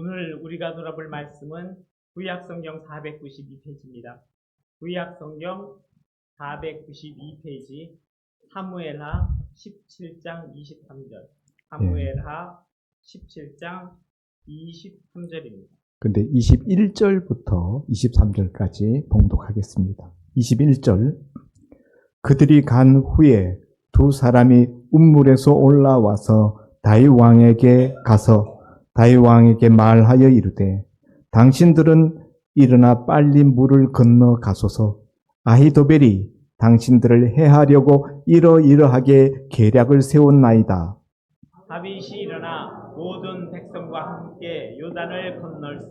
오늘 우리가 돌아볼 말씀은 구약성경 492페이지입니다. 구약성경 492페이지 사무엘하 17장 23절 사무엘하 17장 23절입니다. 근데 21절부터 23절까지 봉독하겠습니다. 21절 그들이 간 후에 두 사람이 운물에서 올라와서 다윗 왕에게 가서 다윗 왕에게 말하여 이르되 당신들은 일어나 빨리 물을 건너 가소서. 아히도벨이 당신들을 해하려고 이러이러하게 계략을 세웠나이다. 다윗이 일어나 모든 백성과 함께 요단을 건널세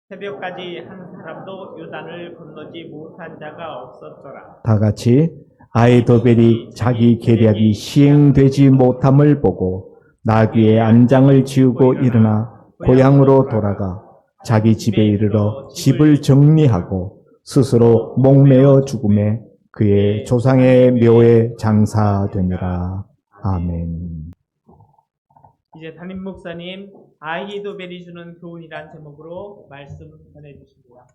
새벽까지 한 사람도 요단을 건너지 못한 자가 없었더라. 다 같이 아히도벨이 자기 계략이 시행되지 못함을 보고 나귀의 안장을 지우고 일어나 고향으로 돌아가 자기 집에 이르러 집을 정리하고 스스로 목매어 죽음에 그의 조상의 묘에 장사되니라. 아멘. 이제 담임 목사님 아히도벨이 주는 교훈이란 제목으로 말씀 전해주십니다.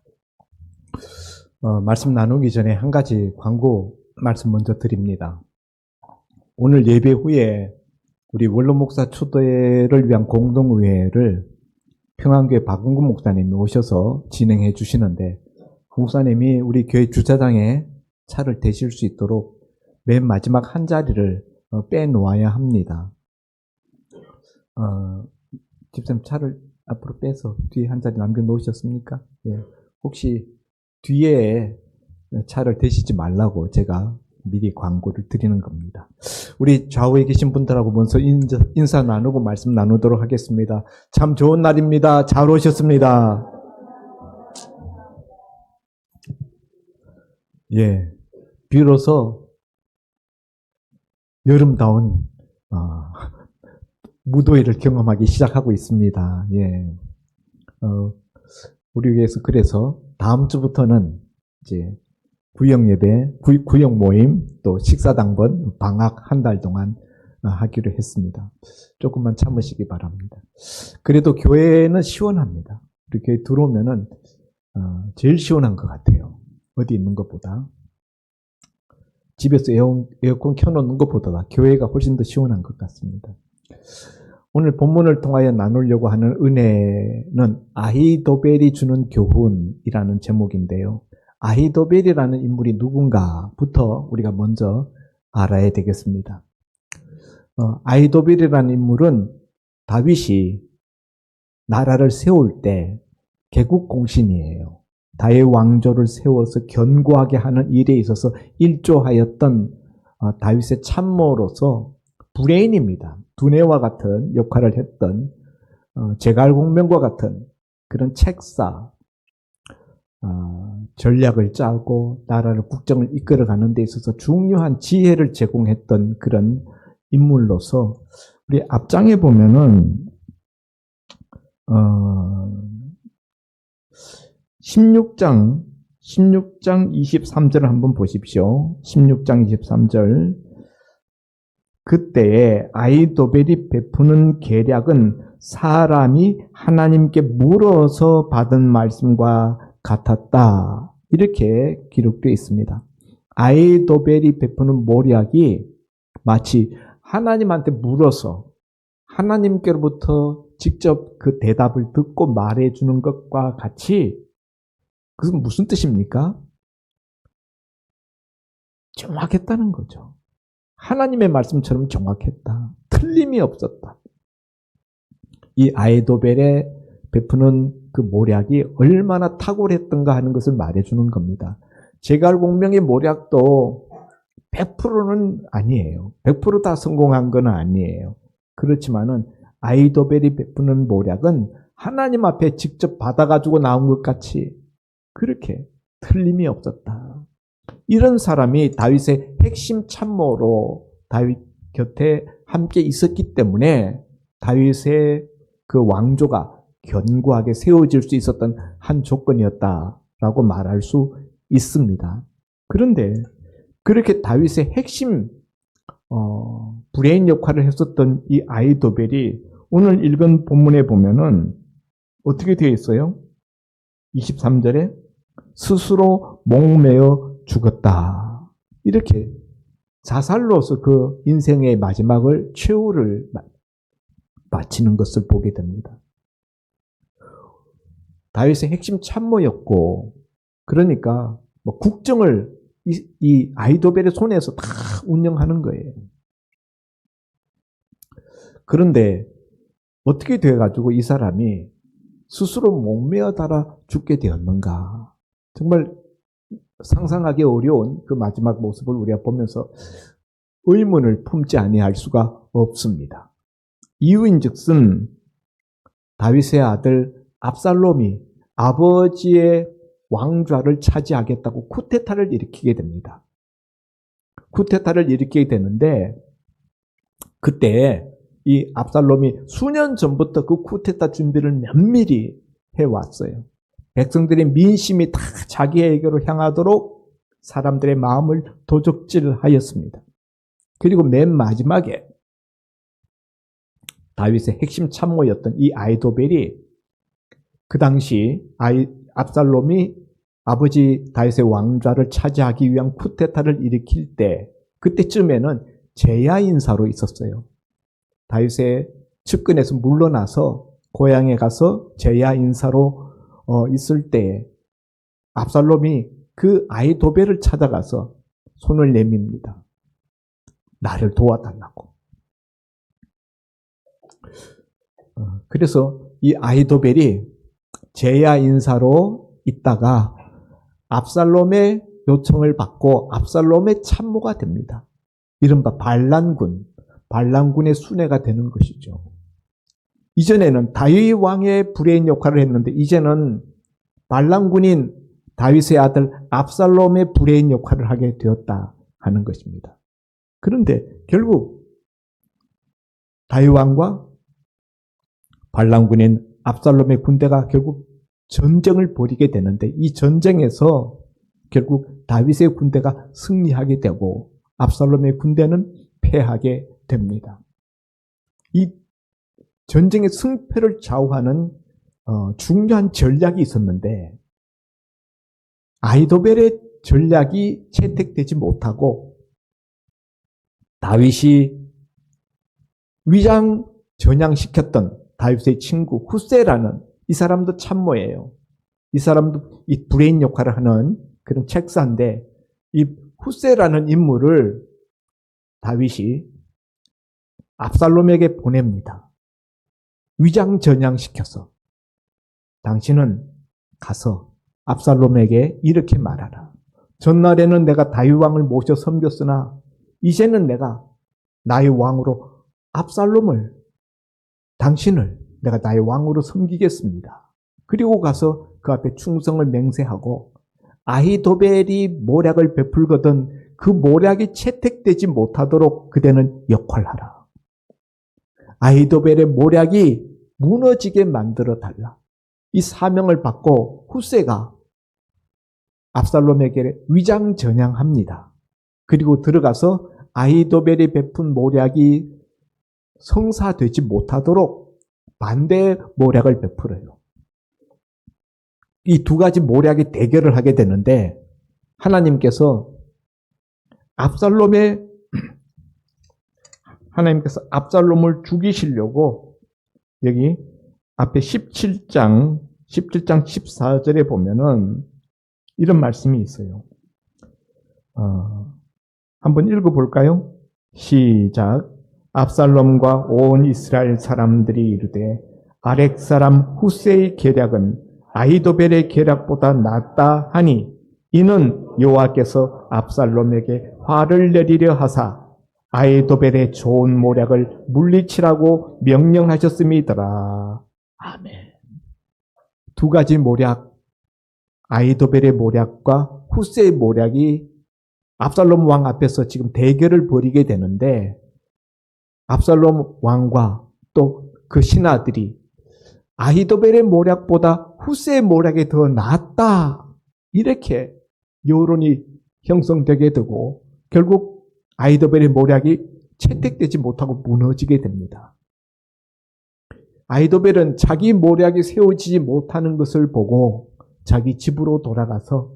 말씀 나누기 전에 한 가지 광고 말씀 먼저 드립니다. 오늘 예배 후에 우리 원로 목사 초대를 위한 공동의회를 평안교회 박은구 목사님이 오셔서 진행해 주시는데 목사님이 우리 교회 주차장에 차를 대실 수 있도록 맨 마지막 한 자리를 빼놓아야 합니다. 집사님 차를 앞으로 빼서 뒤에 한 자리 남겨놓으셨습니까? 예. 혹시 뒤에 차를 대시지 말라고 제가 미리 광고를 드리는 겁니다. 우리 좌우에 계신 분들하고 먼저 인사 나누고 말씀 나누도록 하겠습니다. 참 좋은 날입니다. 잘 오셨습니다. 예, 비로소 여름다운 무더위를 경험하기 시작하고 있습니다. 예, 우리 교회에서 그래서 다음 주부터는 이제 구역 예배, 구역 모임, 또 식사당번, 방학 한 달 동안 하기로 했습니다. 조금만 참으시기 바랍니다. 그래도 교회는 시원합니다. 우리 교회 들어오면은 제일 시원한 것 같아요. 어디 있는 것보다. 집에서 에어컨 켜놓는 것보다 교회가 훨씬 더 시원한 것 같습니다. 오늘 본문을 통하여 나누려고 하는 은혜는 아히도벨이 주는 교훈이라는 제목인데요. 아히도벨이라는 인물이 누군가부터 우리가 먼저 알아야 되겠습니다. 아히도벨이라는 인물은 다윗이 나라를 세울 때 개국공신이에요. 다윗 왕조를 세워서 견고하게 하는 일에 있어서 일조하였던 다윗의 참모로서 브레인입니다. 두뇌와 같은 역할을 했던 제갈공명과 같은 그런 책사, 전략을 짜고 나라를 국정을 이끌어가는 데 있어서 중요한 지혜를 제공했던 그런 인물로서 우리 앞장에 보면은 16장 23절을 한번 보십시오. 16장 23절 그때에 아히도벨이 베푸는 계략은 사람이 하나님께 물어서 받은 말씀과 같았다. 이렇게 기록되어 있습니다. 아히도벨이 베푸는 모략이 마치 하나님한테 물어서 하나님께로부터 직접 그 대답을 듣고 말해주는 것과 같이 그것은 무슨 뜻입니까? 정확했다는 거죠. 하나님의 말씀처럼 정확했다. 틀림이 없었다. 이 아히도벨의 베푸는 그 모략이 얼마나 탁월했던가 하는 것을 말해주는 겁니다. 제갈공명의 모략도 100%는 아니에요. 100% 다 성공한 건 아니에요. 그렇지만은 아히도벨이 베푸는 모략은 하나님 앞에 직접 받아가지고 나온 것 같이 그렇게 틀림이 없었다. 이런 사람이 다윗의 핵심 참모로 다윗 곁에 함께 있었기 때문에 다윗의 그 왕조가 견고하게 세워질 수 있었던 한 조건이었다라고 말할 수 있습니다. 그런데 그렇게 다윗의 핵심 브레인 역할을 했었던 이 아히도벨이 오늘 읽은 본문에 보면은 어떻게 되어 있어요? 23절에 스스로 목매어 죽었다. 이렇게 자살로서 그 인생의 마지막을 최후를 마치는 것을 보게 됩니다. 다윗의 핵심 참모였고, 그러니까 뭐 국정을 이 아히도벨의 손에서 다 운영하는 거예요. 그런데 어떻게 돼가지고 이 사람이 스스로 목매어 달아 죽게 되었는가? 정말 상상하기 어려운 그 마지막 모습을 우리가 보면서 의문을 품지 아니할 수가 없습니다. 이유인즉슨 다윗의 아들 압살롬이 아버지의 왕좌를 차지하겠다고 쿠데타를 일으키게 됩니다. 쿠데타를 일으키게 되는데 그때 이 압살롬이 수년 전부터 그 쿠데타 준비를 면밀히 해왔어요. 백성들의 민심이 다 자기에게로 향하도록 사람들의 마음을 도적질하였습니다. 그리고 맨 마지막에 다윗의 핵심 참모였던 이 아히도벨이 그 당시 압살롬이 아버지 다윗의 왕좌를 차지하기 위한 쿠데타를 일으킬 때 그때쯤에는 제야 인사로 있었어요. 다윗의 측근에서 물러나서 고향에 가서 제야 인사로 있을 때 압살롬이 그 아히도벨을 찾아가서 손을 내밉니다. 나를 도와달라고. 그래서 이 아히도벨이 제야 인사로 있다가 압살롬의 요청을 받고 압살롬의 참모가 됩니다. 이른바 반란군의 수뇌가 되는 것이죠. 이전에는 다윗 왕의 브레인 역할을 했는데 이제는 반란군인 다윗의 아들 압살롬의 브레인 역할을 하게 되었다 하는 것입니다. 그런데 결국 다윗 왕과 반란군인 압살롬의 군대가 결국 전쟁을 벌이게 되는데 이 전쟁에서 결국 다윗의 군대가 승리하게 되고 압살롬의 군대는 패하게 됩니다. 이 전쟁의 승패를 좌우하는 중요한 전략이 있었는데 아히도벨의 전략이 채택되지 못하고 다윗이 위장 전향시켰던 다윗의 친구 후세라는 이 사람도 참모예요. 이 사람도 이 브레인 역할을 하는 그런 책사인데 이 후세라는 인물을 다윗이 압살롬에게 보냅니다. 위장 전향시켜서 당신은 가서 압살롬에게 이렇게 말하라. 전날에는 내가 다윗 왕을 모셔 섬겼으나 이제는 내가 나의 왕으로 당신을 내가 나의 왕으로 섬기겠습니다. 그리고 가서 그 앞에 충성을 맹세하고 아히도벨이 모략을 베풀거든 그 모략이 채택되지 못하도록 그대는 역할하라. 아히도벨의 모략이 무너지게 만들어 달라. 이 사명을 받고 후세가 압살롬에게 위장 전향합니다. 그리고 들어가서 아히도벨이 베푼 모략이 성사되지 못하도록 반대 모략을 베풀어요. 이 두 가지 모략의 대결을 하게 되는데 하나님께서 압살롬을 죽이시려고 여기 앞에 17장 14절에 보면은 이런 말씀이 있어요. 한번 읽어볼까요? 시작. 압살롬과 온 이스라엘 사람들이 이르되 아렉 사람 후세의 계략은 아히도벨의 계략보다 낫다 하니 이는 여호와께서 압살롬에게 화를 내리려 하사 아히도벨의 좋은 모략을 물리치라고 명령하셨음이더라. 아멘. 두 가지 모략, 아히도벨의 모략과 후세의 모략이 압살롬 왕 앞에서 지금 대결을 벌이게 되는데 압살롬 왕과 또 그 신하들이 아히도벨의 모략보다 후세의 모략이 더 낫다. 이렇게 여론이 형성되게 되고 결국 아히도벨의 모략이 채택되지 못하고 무너지게 됩니다. 아히도벨은 자기 모략이 세워지지 못하는 것을 보고 자기 집으로 돌아가서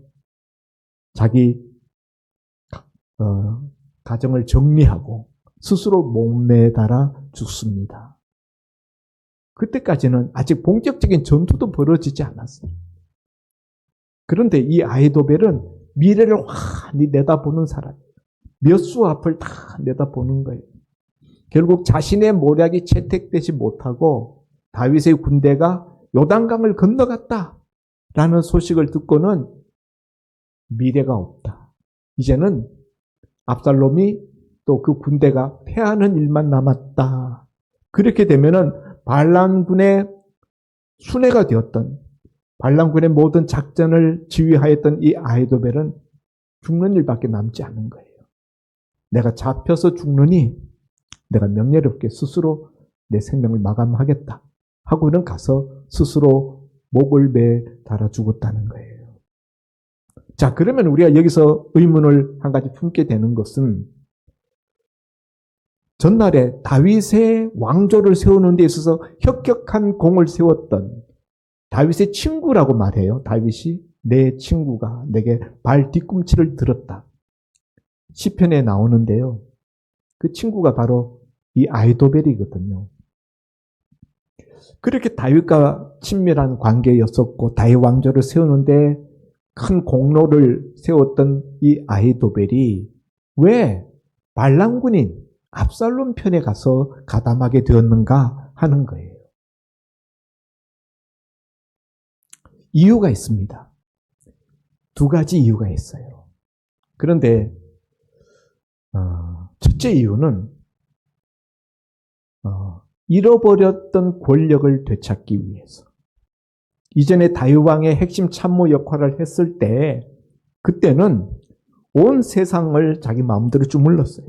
자기 가정을 정리하고 스스로 목매달아 죽습니다. 그때까지는 아직 본격적인 전투도 벌어지지 않았어요. 그런데 이 아히도벨은 미래를 환히 내다보는 사람이에요. 몇 수 앞을 다 내다보는 거예요. 결국 자신의 모략이 채택되지 못하고 다윗의 군대가 요단강을 건너갔다라는 소식을 듣고는 미래가 없다. 이제는 압살롬이 또 그 군대가 패하는 일만 남았다. 그렇게 되면은 반란군의 수뇌가 되었던 반란군의 모든 작전을 지휘하였던 이 아히도벨은 죽는 일밖에 남지 않은 거예요. 내가 잡혀서 죽느니 내가 명예롭게 스스로 내 생명을 마감하겠다 하고는 가서 스스로 목을 매달아 죽었다는 거예요. 자, 그러면 우리가 여기서 의문을 한 가지 품게 되는 것은 전날에 다윗의 왕조를 세우는 데 있어서 혁혁한 공을 세웠던 다윗의 친구라고 말해요. 다윗이 내 친구가 내게 발 뒤꿈치를 들었다. 시편에 나오는데요. 그 친구가 바로 이 아히도벨이거든요. 그렇게 다윗과 친밀한 관계였었고 다윗 왕조를 세우는데 큰 공로를 세웠던 이 아히도벨이 왜 반란군인 압살롬 편에 가서 가담하게 되었는가 하는 거예요. 이유가 있습니다. 두 가지 이유가 있어요. 그런데 첫째 이유는 잃어버렸던 권력을 되찾기 위해서. 이전에 다윗 왕의 핵심 참모 역할을 했을 때 그때는 온 세상을 자기 마음대로 주물렀어요.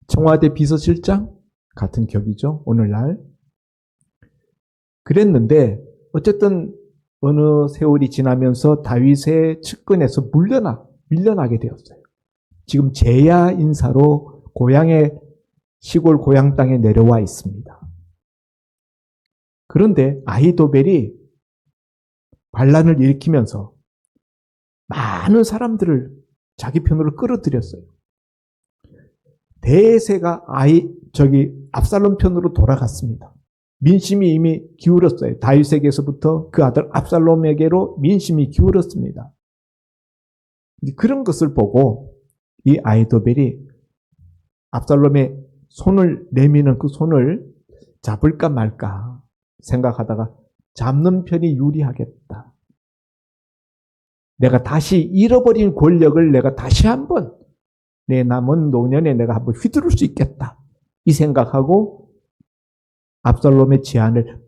청와대 비서실장 같은 격이죠. 오늘날. 그랬는데 어쨌든 어느 세월이 지나면서 다윗의 측근에서 밀려나게 되었어요. 지금 제야 인사로 고향의 시골 고향 땅에 내려와 있습니다. 그런데 아히도벨이 반란을 일으키면서 많은 사람들을 자기 편으로 끌어들였어요. 대세가 압살롬 편으로 돌아갔습니다. 민심이 이미 기울었어요. 다윗에게서부터 그 아들 압살롬에게로 민심이 기울었습니다. 그런 것을 보고 이 아히도벨이 압살롬의 손을 내미는 그 손을 잡을까 말까 생각하다가 잡는 편이 유리하겠다. 내가 다시 잃어버린 권력을 내가 다시 한번 내 남은 노년에 내가 한번 휘두를 수 있겠다. 이 생각하고 압살롬의 제안을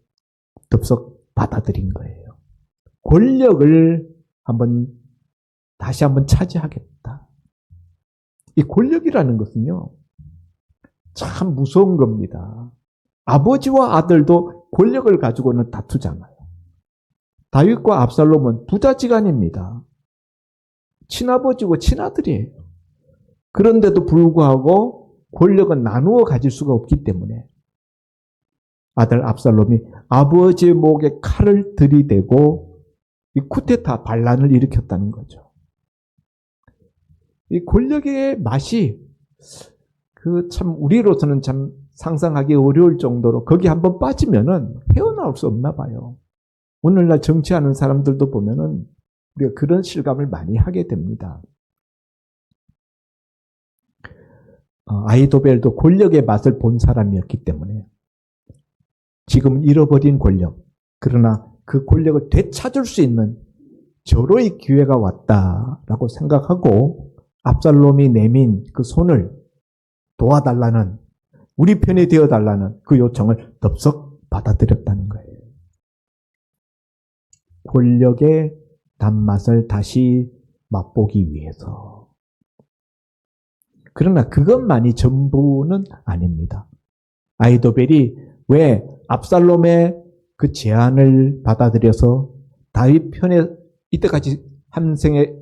덥석 받아들인 거예요. 권력을 다시 한번 차지하겠다. 이 권력이라는 것은요, 참 무서운 겁니다. 아버지와 아들도 권력을 가지고는 다투잖아요. 다윗과 압살롬은 부자지간입니다. 친아버지고 친아들이에요. 그런데도 불구하고 권력은 나누어 가질 수가 없기 때문에 아들 압살롬이 아버지의 목에 칼을 들이대고 이 쿠데타 반란을 일으켰다는 거죠. 이 권력의 맛이 참 우리로서는 참 상상하기 어려울 정도로 거기 한번 빠지면은 헤어나올 수 없나 봐요. 오늘날 정치하는 사람들도 보면은 우리가 그런 실감을 많이 하게 됩니다. 아히도벨도 권력의 맛을 본 사람이었기 때문에 지금 잃어버린 권력, 그러나 그 권력을 되찾을 수 있는 절호의 기회가 왔다라고 생각하고 압살롬이 내민 그 손을 도와달라는, 우리 편이 되어달라는 그 요청을 덥석 받아들였다는 거예요. 권력의 단맛을 다시 맛보기 위해서. 그러나 그것만이 전부는 아닙니다. 아히도벨이 왜 압살롬의 그 제안을 받아들여서 다윗 편에 이때까지 한 생에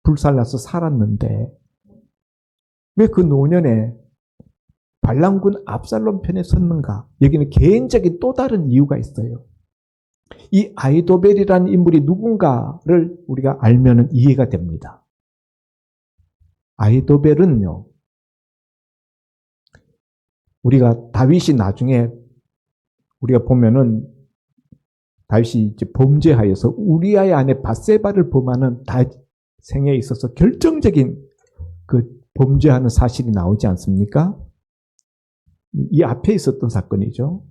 불살라서 살았는데 왜 그 노년에 발람군 압살롬 편에 섰는가? 여기는 개인적인 또 다른 이유가 있어요. 이 아히도벨이라는 인물이 누군가를 우리가 알면 이해가 됩니다. 아히도벨은요, 우리가 다윗이 나중에 우리가 보면은 다윗이 이제 범죄하여서 우리아의 아내 밧세바를 범하는 다윗 생에 있어서 결정적인 그 범죄하는 사실이 나오지 않습니까? 이 앞에 있었던 사건이죠.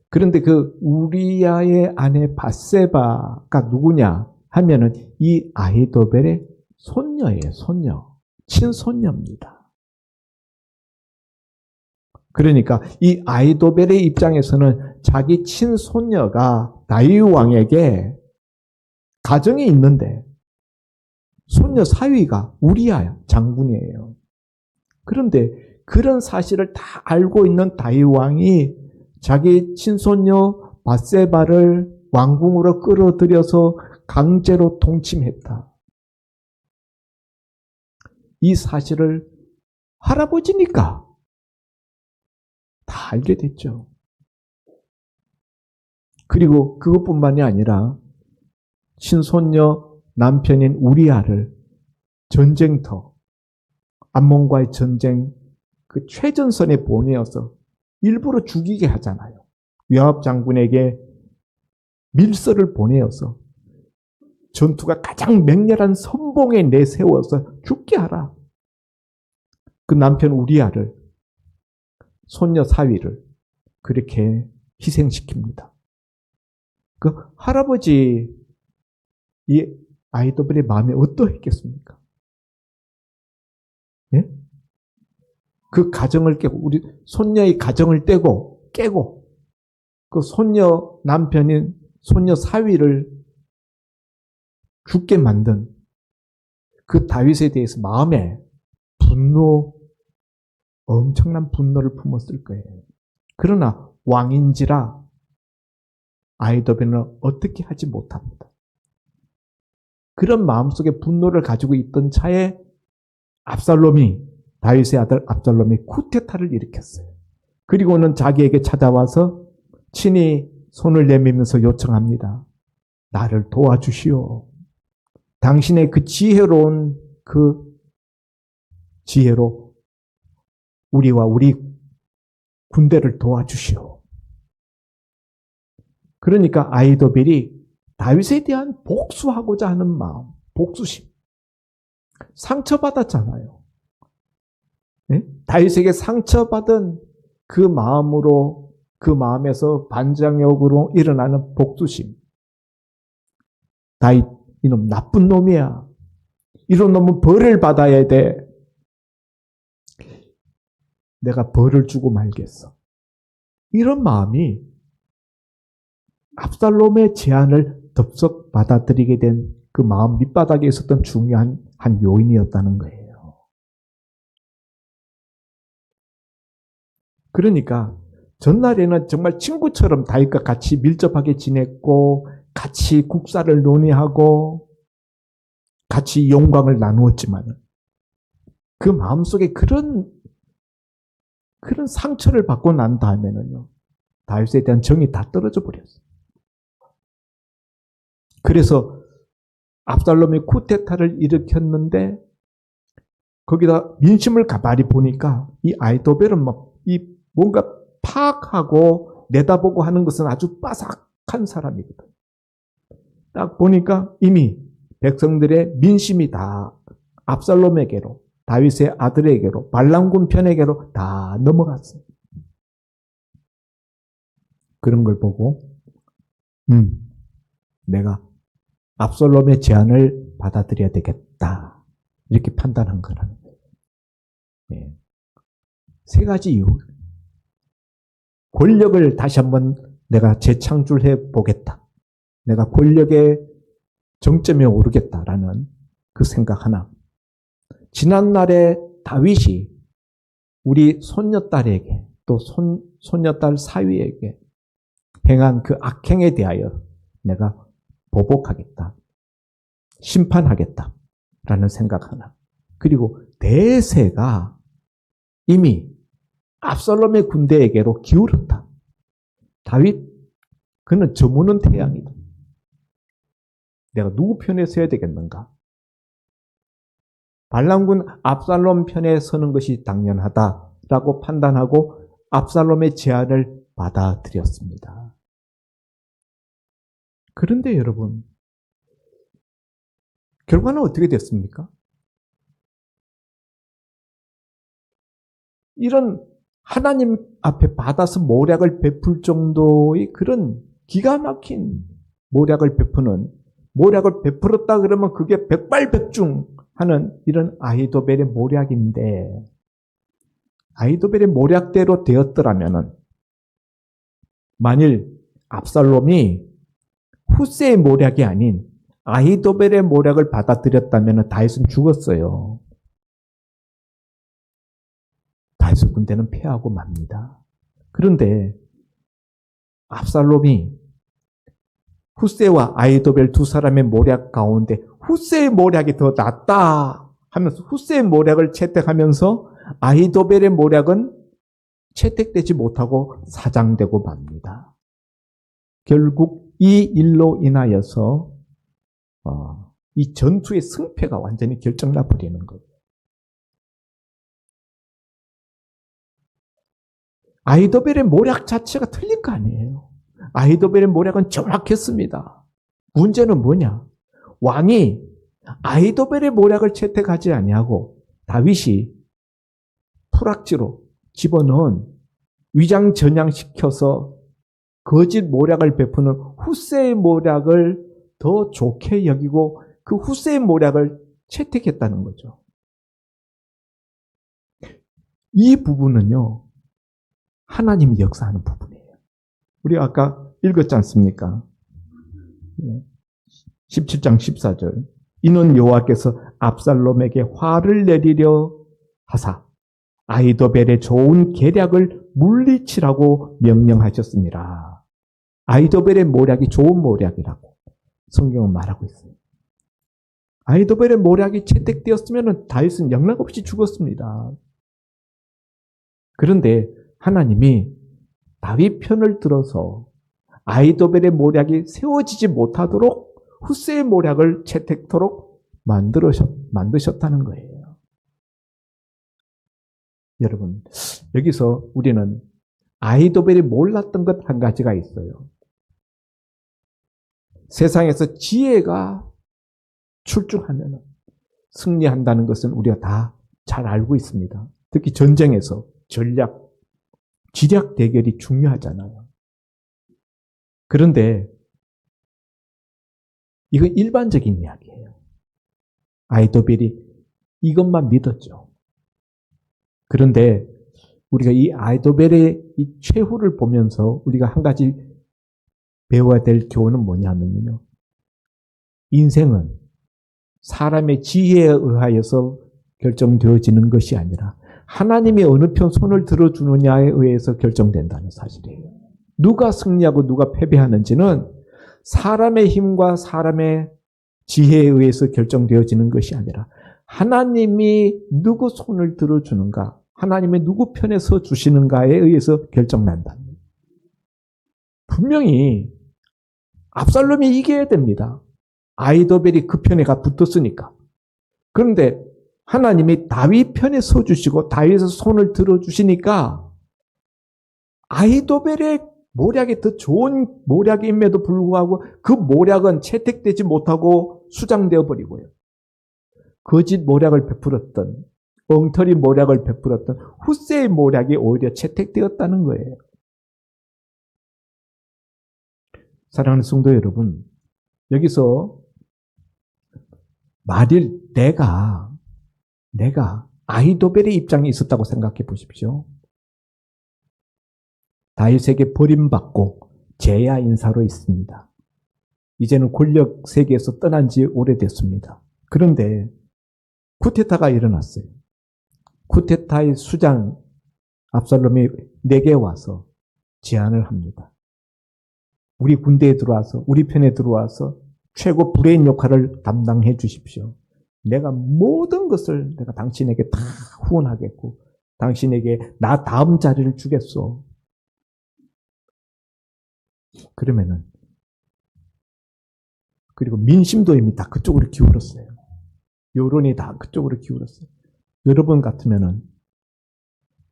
그런데 그 우리아의 아내 밧세바가 누구냐 하면은 이 아히도벨의 손녀예요, 손녀. 친손녀입니다. 그러니까 이 아히도벨의 입장에서는 자기 친손녀가 다윗 왕에게 가정이 있는데 손녀 사위가 우리아 장군이에요. 그런데 그런 사실을 다 알고 있는 다윗 왕이 자기 친손녀 밧세바를 왕궁으로 끌어들여서 강제로 동침했다. 이 사실을 할아버지니까 다 알게 됐죠. 그리고 그것뿐만이 아니라 친손녀 남편인 우리아를 전쟁터, 암몬과의 전쟁 그 최전선에 보내어서 일부러 죽이게 하잖아요. 요압 장군에게 밀서를 보내어서 전투가 가장 맹렬한 선봉에 내세워서 죽게 하라. 그 남편 우리아를, 손녀 사위를 그렇게 희생시킵니다. 그 할아버지 이 아히도벨의 마음이 어떠했겠습니까? 예? 그 가정을 깨고 우리 손녀의 가정을 깨고 그 손녀 남편인 손녀 사위를 죽게 만든 그 다윗에 대해서 마음에 엄청난 분노를 품었을 거예요. 그러나 왕인지라 아히도벨은 어떻게 하지 못합니다. 그런 마음속에 분노를 가지고 있던 차에 다윗의 아들 압살롬이 쿠데타를 일으켰어요. 그리고는 자기에게 찾아와서 친히 손을 내밀면서 요청합니다. 나를 도와주시오. 당신의 그 지혜로운 그 지혜로 우리와 우리 군대를 도와주시오. 그러니까 아히도벨이 다윗에 대한 복수하고자 하는 마음, 복수심. 상처받았잖아요. 네? 다윗에게 상처받은 그 마음으로, 그 마음에서 반장역으로 일어나는 복수심. 다윗, 이놈 나쁜 놈이야. 이런 놈은 벌을 받아야 돼. 내가 벌을 주고 말겠어. 이런 마음이 압살롬의 제안을 덥석 받아들이게 된 그 마음 밑바닥에 있었던 중요한 한 요인이었다는 거예요. 그러니까 전날에는 정말 친구처럼 다윗과 같이 밀접하게 지냈고 같이 국사를 논의하고 같이 영광을 나누었지만 그 마음속에 그런 상처를 받고 난 다음에는요. 다윗에 대한 정이 다 떨어져 버렸어요. 그래서 압살롬이 쿠데타를 일으켰는데 거기다 민심을 가만히 보니까 이 아히도벨은 뭔가 파악하고 내다보고 하는 것은 아주 빠삭한 사람이거든. 딱 보니까 이미 백성들의 민심이 다 압살롬에게로, 다윗의 아들에게로, 발람군 편에게로 다 넘어갔어요. 그런 걸 보고 내가 압살롬의 제안을 받아들여야 되겠다. 이렇게 판단한 거라는 거예요. 네. 세 가지 이유. 권력을 다시 한번 내가 재창출해 보겠다. 내가 권력의 정점에 오르겠다라는 그 생각 하나. 지난날에 다윗이 우리 손녀딸에게 또 손녀딸 사위에게 행한 그 악행에 대하여 내가 보복하겠다. 심판하겠다. 라는 생각 하나. 그리고 대세가 이미 압살롬의 군대에게로 기울었다. 다윗, 그는 저무는 태양이다. 내가 누구 편에 서야 되겠는가? 발람군 압살롬 편에 서는 것이 당연하다라고 판단하고 압살롬의 제안을 받아들였습니다. 그런데 여러분, 결과는 어떻게 됐습니까? 이런 하나님 앞에 받아서 모략을 베풀 정도의 그런 기가 막힌 모략을 베풀었다 그러면 그게 백발백중하는 이런 아히도벨의 모략인데, 아히도벨의 모략대로 되었더라면은 만일 압살롬이 후세의 모략이 아닌 아히도벨의 모략을 받아들였다면 다윗은 죽었어요. 다윗의 군대는 패하고 맙니다. 그런데 압살롬이 후세와 아히도벨 두 사람의 모략 가운데 후세의 모략이 더 낫다 하면서 후세의 모략을 채택하면서 아히도벨의 모략은 채택되지 못하고 사장되고 맙니다. 결국 이 일로 인하여서 이 전투의 승패가 완전히 결정나 버리는 거예요. 아히도벨의 모략 자체가 틀린 거 아니에요. 아히도벨의 모략은 정확했습니다. 문제는 뭐냐? 왕이 아히도벨의 모략을 채택하지 아니하고 다윗이 풀악지로 집어넣은 위장 전향시켜서 거짓 모략을 베푸는 후세의 모략을 더 좋게 여기고 그 후세의 모략을 채택했다는 거죠. 이 부분은요, 하나님이 역사하는 부분이에요. 우리 아까 읽었지 않습니까? 17장 14절. 이는 여호와께서 압살롬에게 화를 내리려 하사 아히도벨의 좋은 계략을 물리치라고 명령하셨습니다. 아히도벨의 모략이 좋은 모략이라고 성경은 말하고 있어요. 아히도벨의 모략이 채택되었으면 다윗은 영락없이 죽었습니다. 그런데 하나님이 다윗 편을 들어서 아히도벨의 모략이 세워지지 못하도록 후세의 모략을 채택토록 만드셨다는 거예요. 여러분, 여기서 우리는 아히도벨이 몰랐던 것 한 가지가 있어요. 세상에서 지혜가 출중하면 승리한다는 것은 우리가 다 잘 알고 있습니다. 특히 전쟁에서 전략, 지략 대결이 중요하잖아요. 그런데 이건 일반적인 이야기예요. 아히도벨이 이것만 믿었죠. 그런데 우리가 이 아히도벨의 이 최후를 보면서 우리가 한 가지 배워야 될 교훈은 뭐냐면요. 인생은 사람의 지혜에 의하여서 결정되어지는 것이 아니라 하나님이 어느 편 손을 들어주느냐에 의해서 결정된다는 사실이에요. 누가 승리하고 누가 패배하는지는 사람의 힘과 사람의 지혜에 의해서 결정되어지는 것이 아니라 하나님이 누구 손을 들어주는가, 하나님이 누구 편에 서 주시는가에 의해서 결정난다. 분명히 압살롬이 이겨야 됩니다. 아히도벨이 그 편에 가 붙었으니까. 그런데 하나님이 다윗 편에 서 주시고 다윗의 손을 들어주시니까 아히도벨의 모략이 더 좋은 모략임에도 불구하고 그 모략은 채택되지 못하고 수장되어 버리고요. 거짓 모략을 베풀었던, 엉터리 모략을 베풀었던 후세의 모략이 오히려 채택되었다는 거예요. 사랑하는 성도 여러분, 여기서 만일 내가 아히도벨의 입장에 있었다고 생각해 보십시오. 다윗에게 버림받고 제야 인사로 있습니다. 이제는 권력 세계에서 떠난 지 오래됐습니다. 그런데 쿠데타가 일어났어요. 쿠데타의 수장 압살롬이 내게 와서 제안을 합니다. 우리 군대에 들어와서, 우리 편에 들어와서 최고 브레인 역할을 담당해 주십시오. 내가 모든 것을 내가 당신에게 다 후원하겠고 당신에게 나 다음 자리를 주겠소. 그러면은 그리고 민심도 이미 다 그쪽으로 기울었어요. 여론이 다 그쪽으로 기울었어요. 여러분 같으면은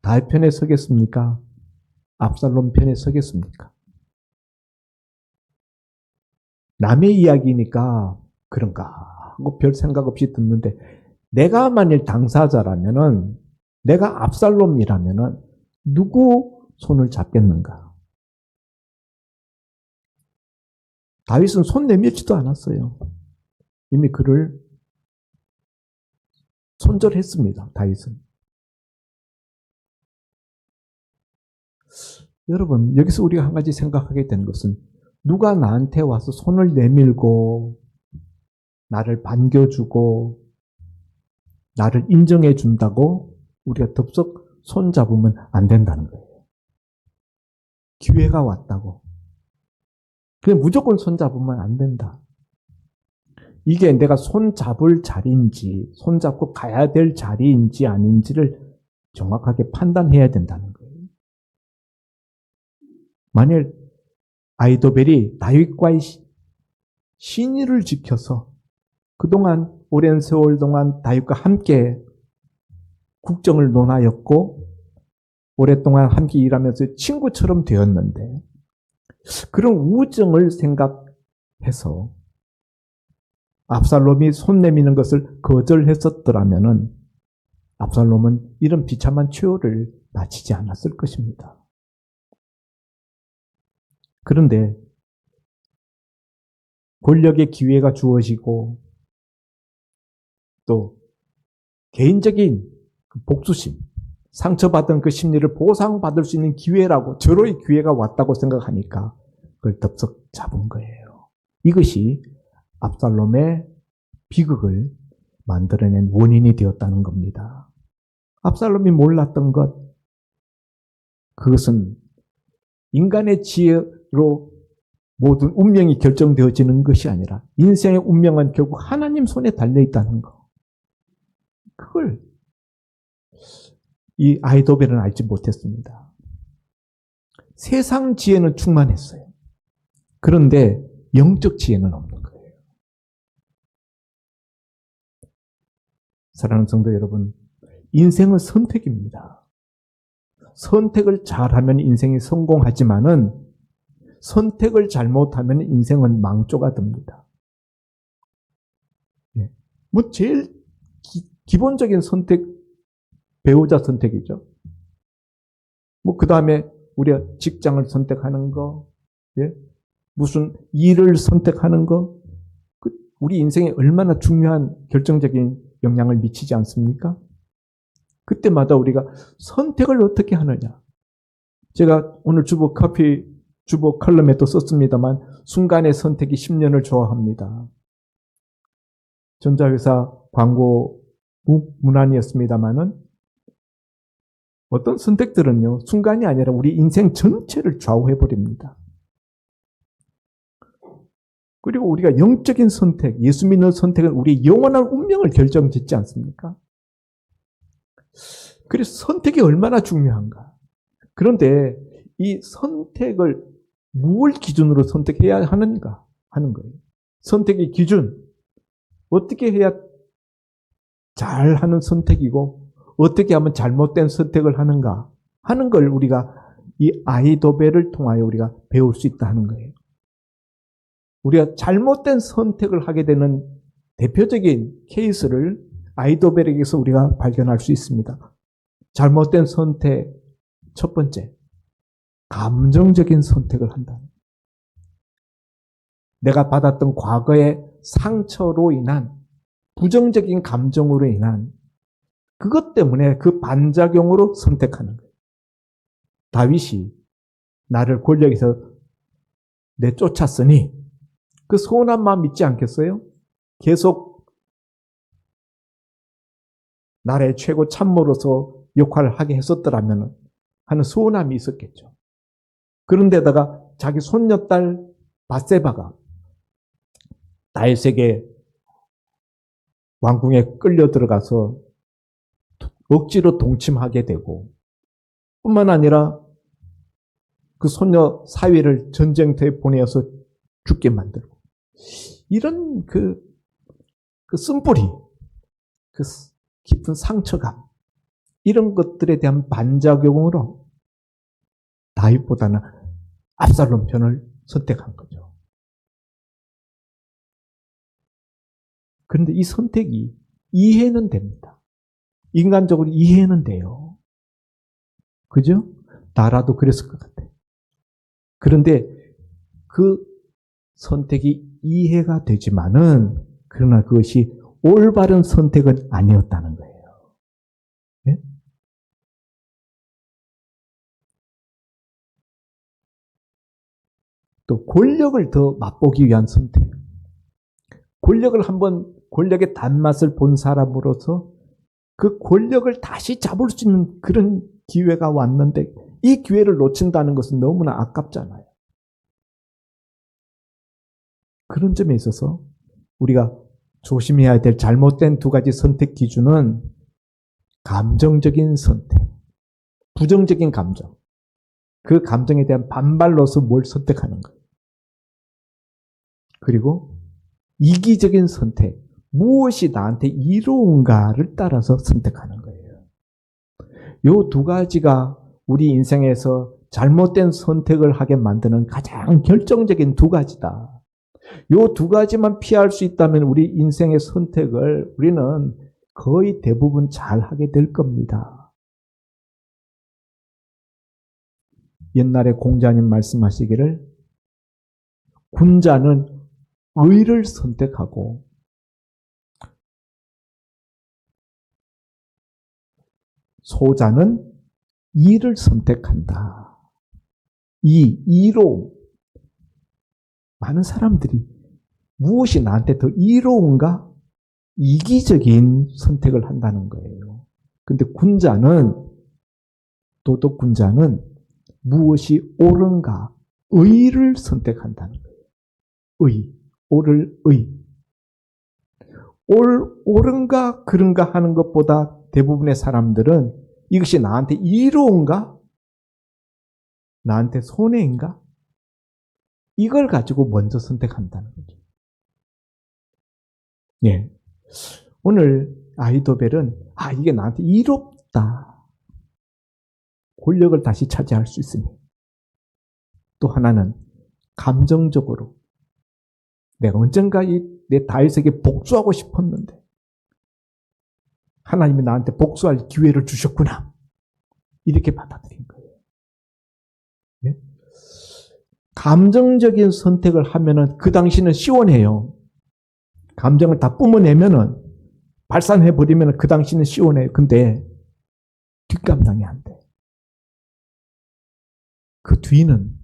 다윗 편에 서겠습니까? 압살롬 편에 서겠습니까? 남의 이야기니까 그런가 하고 별 생각 없이 듣는데 내가 만일 당사자라면은 내가 압살롬이라면은 누구 손을 잡겠는가? 다윗은 손 내밀지도 않았어요. 이미 그를 손절했습니다. 다윗은. 여러분 여기서 우리가 한 가지 생각하게 되는 것은 누가 나한테 와서 손을 내밀고 나를 반겨주고 나를 인정해 준다고 우리가 덥석 손 잡으면 안 된다는 거예요. 기회가 왔다고. 그냥 무조건 손 잡으면 안 된다. 이게 내가 손 잡을 자리인지 손 잡고 가야 될 자리인지 아닌지를 정확하게 판단해야 된다는 거예요. 만일 아이도벨이 다윗과의 신의를 지켜서 그동안 오랜 세월 동안 다윗과 함께 국정을 논하였고 오랫동안 함께 일하면서 친구처럼 되었는데 그런 우정을 생각해서 압살롬이 손 내미는 것을 거절했었더라면은 압살롬은 이런 비참한 최후를 마치지 않았을 것입니다. 그런데 권력의 기회가 주어지고 또 개인적인 복수심, 상처받은 그 심리를 보상받을 수 있는 기회라고 절호의 기회가 왔다고 생각하니까 그걸 덥석 잡은 거예요. 이것이 압살롬의 비극을 만들어낸 원인이 되었다는 겁니다. 압살롬이 몰랐던 것, 그것은 인간의 지혜로 모든 운명이 결정되어지는 것이 아니라 인생의 운명은 결국 하나님 손에 달려있다는 것. 그걸 이 아히도벨은 알지 못했습니다. 세상 지혜는 충만했어요. 그런데 영적 지혜는 없는 거예요. 사랑하는 성도 여러분, 인생은 선택입니다. 선택을 잘하면 인생이 성공하지만은 선택을 잘못하면 인생은 망조가 됩니다. 뭐 제일 기본적인 선택, 배우자 선택이죠. 뭐 그 다음에 우리가 직장을 선택하는 거, 무슨 일을 선택하는 거, 우리 인생에 얼마나 중요한 결정적인 영향을 미치지 않습니까? 그때마다 우리가 선택을 어떻게 하느냐. 제가 오늘 주보 컬럼에도 썼습니다만 순간의 선택이 10년을 좋아합니다. 전자회사 광고 문안이었습니다만은 어떤 선택들은요, 순간이 아니라 우리 인생 전체를 좌우해버립니다. 그리고 우리가 영적인 선택, 예수 믿는 선택은 우리 영원한 운명을 결정짓지 않습니까? 그래서 선택이 얼마나 중요한가. 그런데 이 선택을 무엇 기준으로 선택해야 하는가 하는 거예요. 선택의 기준, 어떻게 해야 잘하는 선택이고 어떻게 하면 잘못된 선택을 하는가 하는 걸 우리가 이 아히도벨을 통하여 우리가 배울 수 있다 하는 거예요. 우리가 잘못된 선택을 하게 되는 대표적인 케이스를 아히도벨에게서 우리가 발견할 수 있습니다. 잘못된 선택, 첫 번째, 감정적인 선택을 한다. 내가 받았던 과거의 상처로 인한 부정적인 감정으로 인한 그것 때문에 그 반작용으로 선택하는 거예요. 다윗이 나를 권력에서 내쫓았으니 그 서운한 마음 있지 않겠어요? 계속 나라의 최고 참모로서 역할을 하게 했었더라면 하는 서운함이 있었겠죠. 그런데다가 자기 손녀딸 밧세바가 다윗에게 왕궁에 끌려 들어가서 억지로 동침하게 되고 뿐만 아니라 그 소녀 사위를 전쟁터에 보내어서 죽게 만들고 이런 그 쓴뿌리, 그 깊은 상처감 이런 것들에 대한 반작용으로 다윗보다는 압살롬 편을 선택한 거죠. 그런데 이 선택이 이해는 됩니다. 인간적으로 이해는 돼요. 그죠? 나라도 그랬을 것 같아요. 그런데 그 선택이 이해가 되지만은 그러나 그것이 올바른 선택은 아니었다는 거예요. 네? 또 권력을 더 맛보기 위한 선택. 권력의 단맛을 본 사람으로서 그 권력을 다시 잡을 수 있는 그런 기회가 왔는데 이 기회를 놓친다는 것은 너무나 아깝잖아요. 그런 점에 있어서 우리가 조심해야 될 잘못된 두 가지 선택 기준은 감정적인 선택, 부정적인 감정, 그 감정에 대한 반발로서 뭘 선택하는 거예요. 그리고 이기적인 선택, 무엇이 나한테 이로운가를 따라서 선택하는 거예요. 이 두 가지가 우리 인생에서 잘못된 선택을 하게 만드는 가장 결정적인 두 가지다. 이 두 가지만 피할 수 있다면 우리 인생의 선택을 우리는 거의 대부분 잘 하게 될 겁니다. 옛날에 공자님 말씀하시기를 군자는 의를 선택하고 소자는 이를 선택한다. 이로 많은 사람들이 무엇이 나한테 더 이로운가? 이기적인 선택을 한다는 거예요. 근데 도덕군자는 무엇이 옳은가? 의를 선택한다는 거예요. 옳을 의. 옳은가 그른가 하는 것보다 대부분의 사람들은 이것이 나한테 이로운가? 나한테 손해인가? 이걸 가지고 먼저 선택한다는 거죠. 예. 오늘 아히도벨은 이게 나한테 이롭다. 권력을 다시 차지할 수 있으니. 또 하나는 감정적으로 내가 언젠가 내 다윗에게 복수하고 싶었는데 하나님이 나한테 복수할 기회를 주셨구나. 이렇게 받아들인 거예요. 네? 감정적인 선택을 하면은 그 당시는 시원해요. 감정을 다 뿜어내면은 발산해버리면 그 당시는 시원해요. 근데 뒷감당이 안 돼. 그 뒤는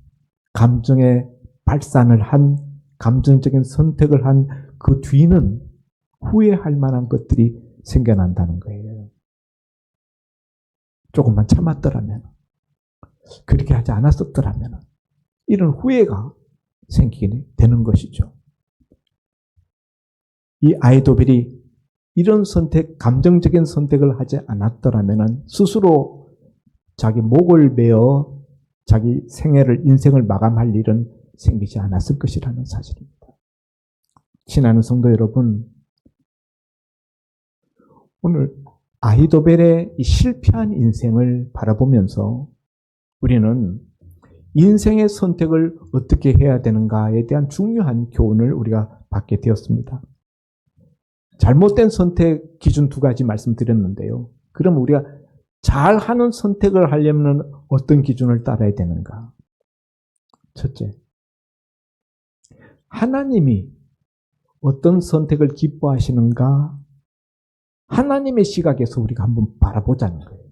감정의 발산을 한 감정적인 선택을 한 그 뒤는 후회할 만한 것들이 생겨난다는 거예요. 조금만 참았더라면, 그렇게 하지 않았었더라면 이런 후회가 생기게 되는 것이죠. 이 아히도벨이 이런 감정적인 선택을 하지 않았더라면 스스로 자기 목을 베어 자기 인생을 마감할 일은 생기지 않았을 것이라는 사실입니다. 친하는 성도 여러분, 오늘 아히도벨의 이 실패한 인생을 바라보면서 우리는 인생의 선택을 어떻게 해야 되는가에 대한 중요한 교훈을 우리가 받게 되었습니다. 잘못된 선택 기준 두 가지 말씀드렸는데요. 그럼 우리가 잘하는 선택을 하려면 어떤 기준을 따라야 되는가? 첫째, 하나님이 어떤 선택을 기뻐하시는가? 하나님의 시각에서 우리가 한번 바라보자는 거예요.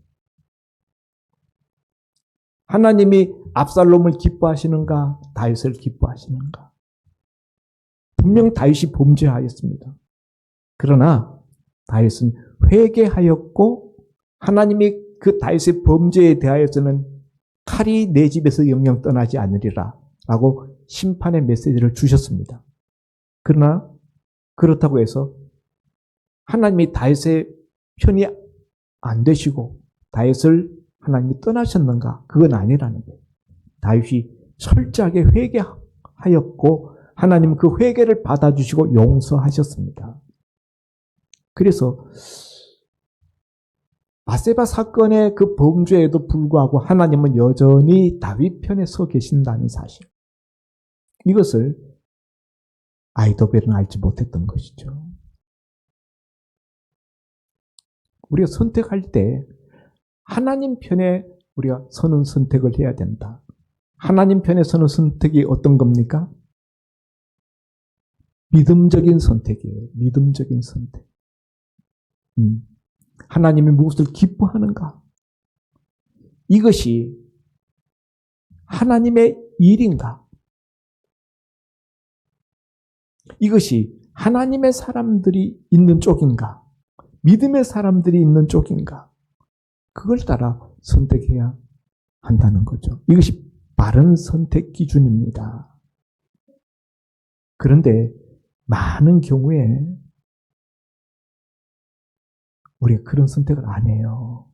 하나님이 압살롬을 기뻐하시는가? 다윗을 기뻐하시는가? 분명 다윗이 범죄하였습니다. 그러나 다윗은 회개하였고 하나님이 그 다윗의 범죄에 대하여서는 칼이 내 집에서 영영 떠나지 않으리라 라고 심판의 메시지를 주셨습니다. 그러나 그렇다고 해서 하나님이 다윗의 편이 안 되시고 다윗을 하나님이 떠나셨는가? 그건 아니라는 거예요. 다윗이 철저하게 회개하였고 하나님 그 회개를 받아주시고 용서하셨습니다. 그래서 바세바 사건의 그 범죄에도 불구하고 하나님은 여전히 다윗 편에 서 계신다는 사실. 이것을 아이도벨은 알지 못했던 것이죠. 우리가 선택할 때 하나님 편에 우리가 서는 선택을 해야 된다. 하나님 편에 서는 선택이 어떤 겁니까? 믿음적인 선택이에요. 믿음적인 선택. 하나님이 무엇을 기뻐하는가? 이것이 하나님의 일인가? 이것이 하나님의 사람들이 있는 쪽인가? 믿음의 사람들이 있는 쪽인가? 그걸 따라 선택해야 한다는 거죠. 이것이 바른 선택 기준입니다. 그런데 많은 경우에 우리가 그런 선택을 안 해요.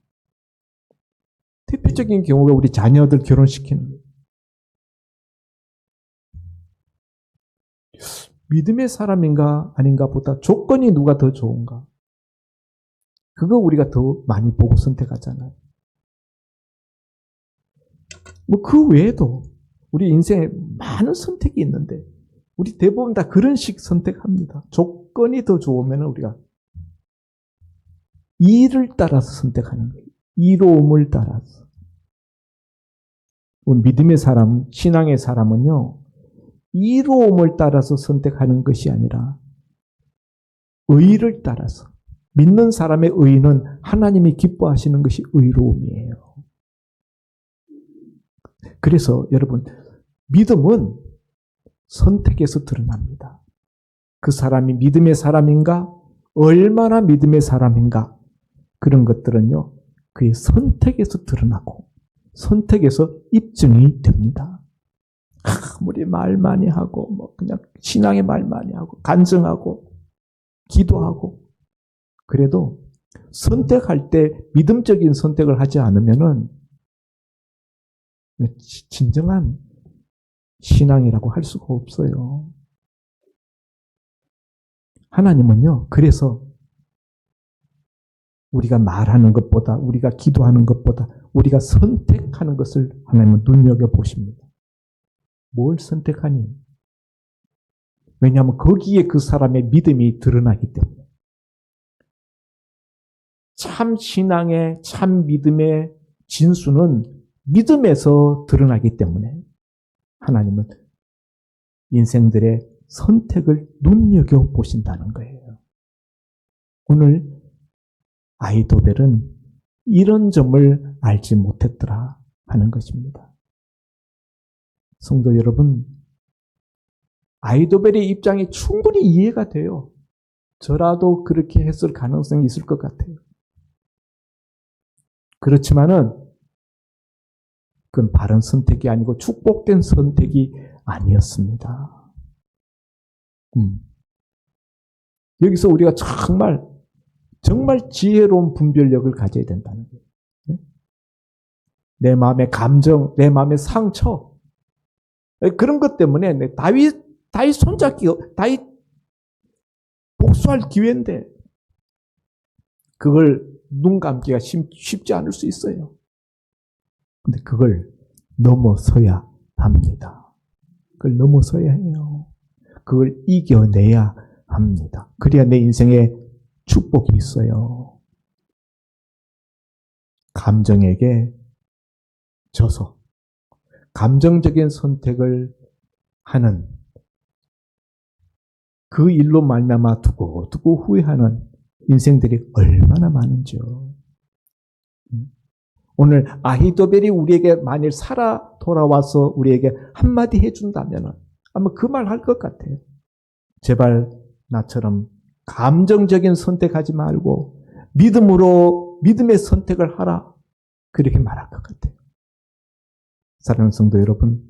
대표적인 경우가 우리 자녀들 결혼시키는 거예요. 믿음의 사람인가 아닌가 보다 조건이 누가 더 좋은가? 그거 우리가 더 많이 보고 선택하잖아요. 뭐 그 외에도 우리 인생에 많은 선택이 있는데 우리 대부분 다 그런 식 선택합니다. 조건이 더 좋으면 우리가 이를 따라서 선택하는 거예요. 이로움을 따라서. 믿음의 사람, 신앙의 사람은요, 이로움을 따라서 선택하는 것이 아니라 의를 따라서. 믿는 사람의 의는 하나님이 기뻐하시는 것이 의로움이에요. 그래서 여러분, 믿음은 선택에서 드러납니다. 그 사람이 믿음의 사람인가? 얼마나 믿음의 사람인가? 그런 것들은요, 그의 선택에서 드러나고, 선택에서 입증이 됩니다. 아무리 말 많이 하고, 뭐, 그냥 신앙의 말 많이 하고, 간증하고, 기도하고, 그래도 선택할 때 믿음적인 선택을 하지 않으면은, 진정한 신앙이라고 할 수가 없어요. 하나님은요, 그래서 우리가 말하는 것보다, 우리가 기도하는 것보다, 우리가 선택하는 것을 하나님은 눈여겨보십니다. 뭘 선택하니? 왜냐하면 거기에 그 사람의 믿음이 드러나기 때문에. 참 신앙의, 참 믿음의 진수는 믿음에서 드러나기 때문에 하나님은 인생들의 선택을 눈여겨보신다는 거예요. 오늘 아이도벨은 이런 점을 알지 못했더라 하는 것입니다. 성도 여러분, 아이도벨의 입장이 충분히 이해가 돼요. 저라도 그렇게 했을 가능성이 있을 것 같아요. 그렇지만은 그건 바른 선택이 아니고 축복된 선택이 아니었습니다. 여기서 우리가 정말 지혜로운 분별력을 가져야 된다는 거예요. 내 마음의 감정, 내 마음의 상처, 그런 것 때문에 다윗 손잡기, 다윗 복수할 기회인데 그걸 눈 감기가 쉽지 않을 수 있어요. 근데 그걸 넘어서야 합니다. 그걸 넘어서야 해요. 그걸 이겨내야 합니다. 그래야 내 인생에 축복이 있어요. 감정에게 져서 감정적인 선택을 하는 그 일로 말미암아 두고 후회하는 인생들이 얼마나 많은지요. 오늘 아히도벨이 우리에게 만일 살아 돌아와서 우리에게 한마디 해준다면 아마 그 말 할 것 같아요. 제발 나처럼 감정적인 선택하지 말고 믿음의 선택을 하라. 그렇게 말할 것 같아요. 사랑하는 성도 여러분,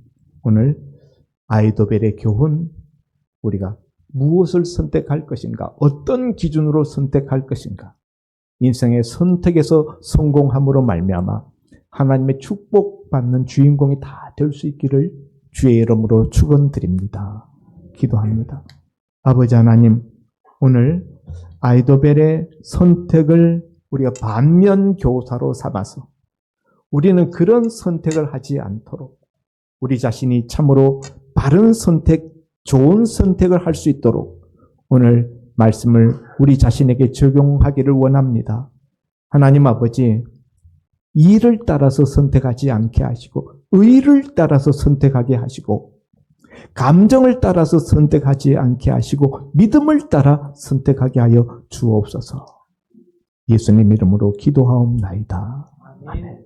오늘 아히도벨의 교훈, 우리가 무엇을 선택할 것인가, 어떤 기준으로 선택할 것인가, 인생의 선택에서 성공함으로 말미암아 하나님의 축복받는 주인공이 다 될 수 있기를 주의 이름으로 축원드립니다. 기도합니다. 아버지 하나님, 오늘 아이도벨의 선택을 우리가 반면 교사로 삼아서 우리는 그런 선택을 하지 않도록 우리 자신이 참으로 바른 선택, 좋은 선택을 할 수 있도록 오늘 말씀을 우리 자신에게 적용하기를 원합니다. 하나님 아버지, 이를 따라서 선택하지 않게 하시고 의를 따라서 선택하게 하시고 감정을 따라서 선택하지 않게 하시고 믿음을 따라 선택하게 하여 주옵소서. 예수님 이름으로 기도하옵나이다. 아멘.